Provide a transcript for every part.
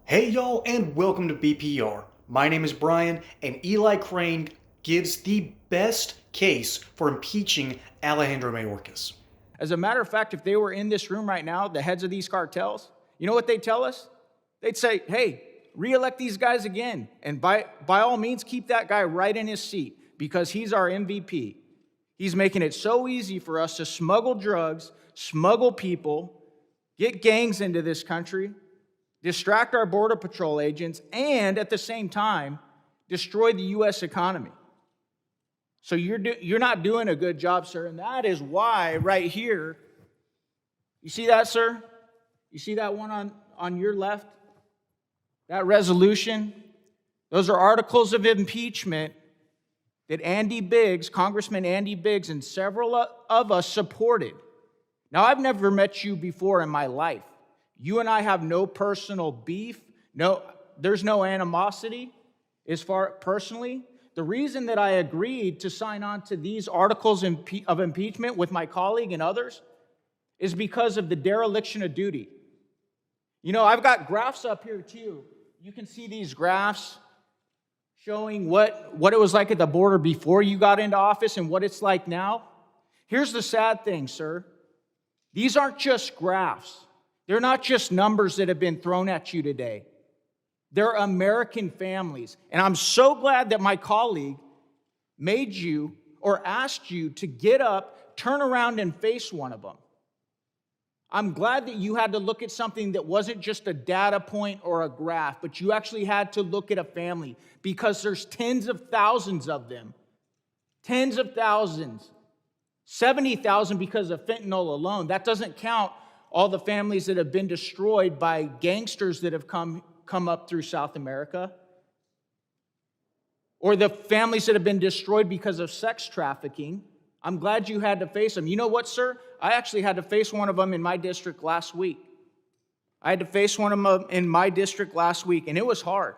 Hey y'all, and welcome to BPR. My name is Brian, and Eli Crane gives the best case for impeaching Alejandro Mayorkas. As a matter of fact, if they were in this room right now, the heads of these cartels, you know what they'd tell us? They'd say, hey, re-elect these guys again. And by all means, keep that guy right in his seat because he's our MVP. He's making it so easy for us to smuggle drugs, smuggle people, get gangs into this country, distract our Border Patrol agents, and at the same time, destroy the U.S. economy. So you're not doing a good job, sir, and that is why right here, you see that, sir? You see that one on your left? That resolution? Those are articles of impeachment that Andy Biggs, Congressman Andy Biggs, and several of us supported. Now, I've never met you before in my life. You and I have no personal beef. There's no animosity as far personally. The reason that I agreed to sign on to these articles of impeachment with my colleague and others is because of the dereliction of duty. You know, I've got graphs up here too. You can see these graphs showing what it was like at the border before you got into office and what it's like now. Here's the sad thing, sir. These aren't just graphs. They're not just numbers that have been thrown at you today. They're American families. And I'm so glad that my colleague made you or asked you to get up, turn around, and face one of them. I'm glad that you had to look at something that wasn't just a data point or a graph, but you actually had to look at a family because there's tens of thousands of them. Tens of thousands. 70,000 because of fentanyl alone. That doesn't count all the families that have been destroyed by gangsters that have come up through South America, or the families that have been destroyed because of sex trafficking. I'm glad you had to face them. You know what, sir? I actually had to face one of them in my district last week. I had to face one of them in my district last week, and it was hard.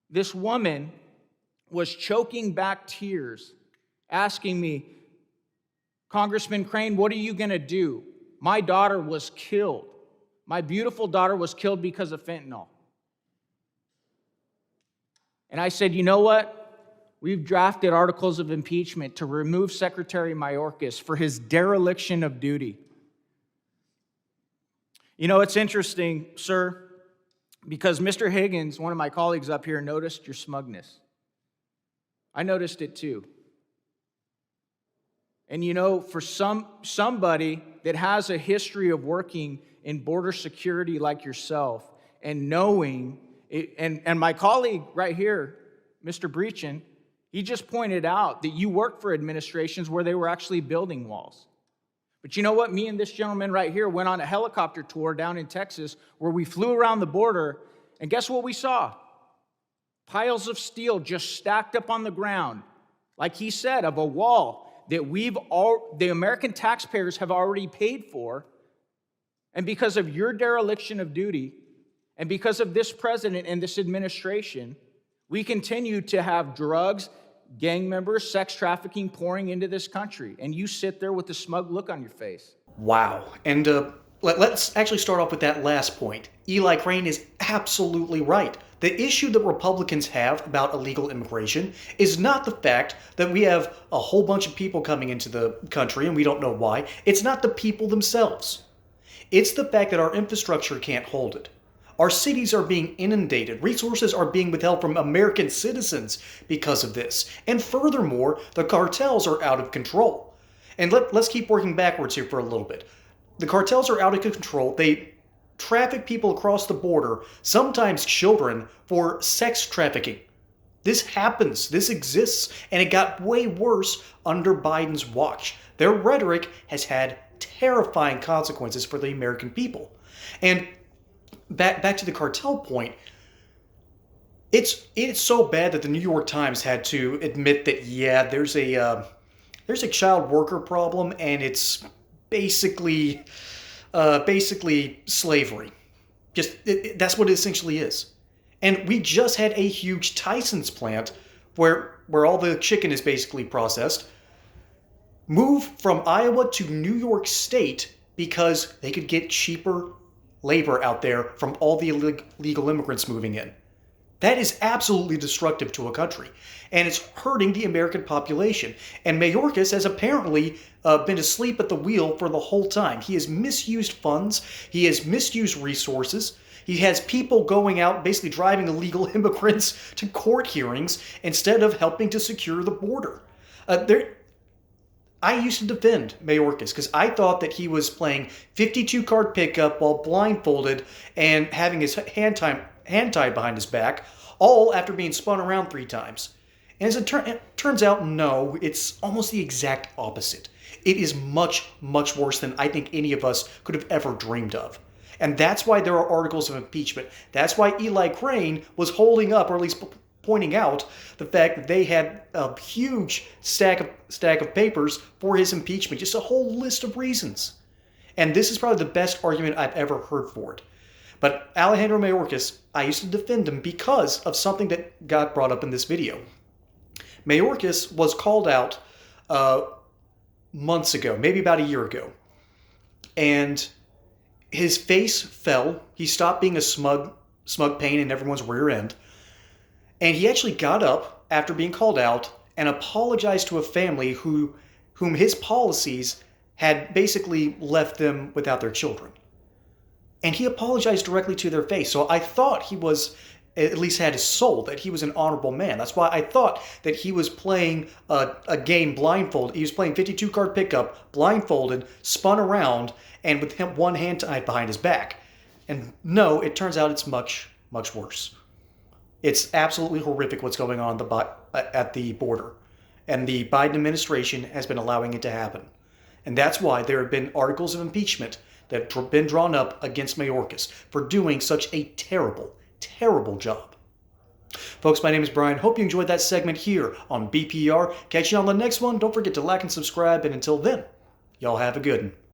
This woman was choking back tears, asking me, Congressman Crane, what are you going to do? My daughter was killed. My beautiful daughter was killed because of fentanyl. And I said, you know what? We've drafted articles of impeachment to remove Secretary Mayorkas for his dereliction of duty. You know, it's interesting, sir, because Mr. Higgins, one of my colleagues up here, noticed your smugness. I noticed it too. And you know, for somebody that has a history of working in border security like yourself and knowing, and my colleague right here, Mr. Breachin, he just pointed out that you worked for administrations where they were actually building walls. But you know what? Me and this gentleman right here went on a helicopter tour down in Texas where we flew around the border, and guess what we saw? Piles of steel just stacked up on the ground, like he said, of a wall that the American taxpayers have already paid for. And because of your dereliction of duty, and because of this president and this administration, we continue to have drugs, gang members, sex trafficking pouring into this country. And you sit there with a smug look on your face. Wow. And let's actually start off with that last point. Eli Crane is absolutely right. The issue that Republicans have about illegal immigration is not the fact that we have a whole bunch of people coming into the country and we don't know why. It's not the people themselves. It's the fact that our infrastructure can't hold it. Our cities are being inundated. Resources are being withheld from American citizens because of this. And furthermore, the cartels are out of control. And let's keep working backwards here for a little bit. The cartels are out of control. They traffic people across the border, sometimes children, for sex trafficking. This happens. This exists. And it got way worse under Biden's watch. Their rhetoric has had terrifying consequences for the American people. And back to the cartel point, it's so bad that the New York Times had to admit that, yeah, there's a child worker problem, and it's basically slavery. That's what it essentially is. And we just had a huge Tyson's plant where all the chicken is basically processed move from Iowa to New York State because they could get cheaper labor out there from all the illegal immigrants moving in. That is absolutely destructive to a country, and it's hurting the American population. And Mayorkas has apparently been asleep at the wheel for the whole time. He has misused funds. He has misused resources. He has people going out basically driving illegal immigrants to court hearings instead of helping to secure the border. I used to defend Mayorkas because I thought that he was playing 52-card pickup while blindfolded and having his hand tied behind his back, all after being spun around 3 times. And as it turns out, no, it's almost the exact opposite. It is much, much worse than I think any of us could have ever dreamed of. And that's why there are articles of impeachment. That's why Eli Crane was holding up, or at least pointing out, the fact that they had a huge stack of papers for his impeachment. Just a whole list of reasons. And this is probably the best argument I've ever heard for it. But Alejandro Mayorkas, I used to defend him because of something that got brought up in this video. Mayorkas was called out months ago, maybe about a year ago. And his face fell. He stopped being a smug pain in everyone's rear end. And he actually got up after being called out and apologized to a family whom his policies had basically left them without their children. And he apologized directly to their face. So I thought he was, at least had his soul, that he was an honorable man. That's why I thought that he was playing a game blindfolded. He was playing 52-card pickup, blindfolded, spun around, and with one hand tied behind his back. And no, it turns out it's much, much worse. It's absolutely horrific what's going on at the border. And the Biden administration has been allowing it to happen. And that's why there have been articles of impeachment that have been drawn up against Mayorkas for doing such a terrible, terrible job. Folks, my name is Brian. Hope you enjoyed that segment here on BPR. Catch you on the next one. Don't forget to like and subscribe. And until then, y'all have a good one.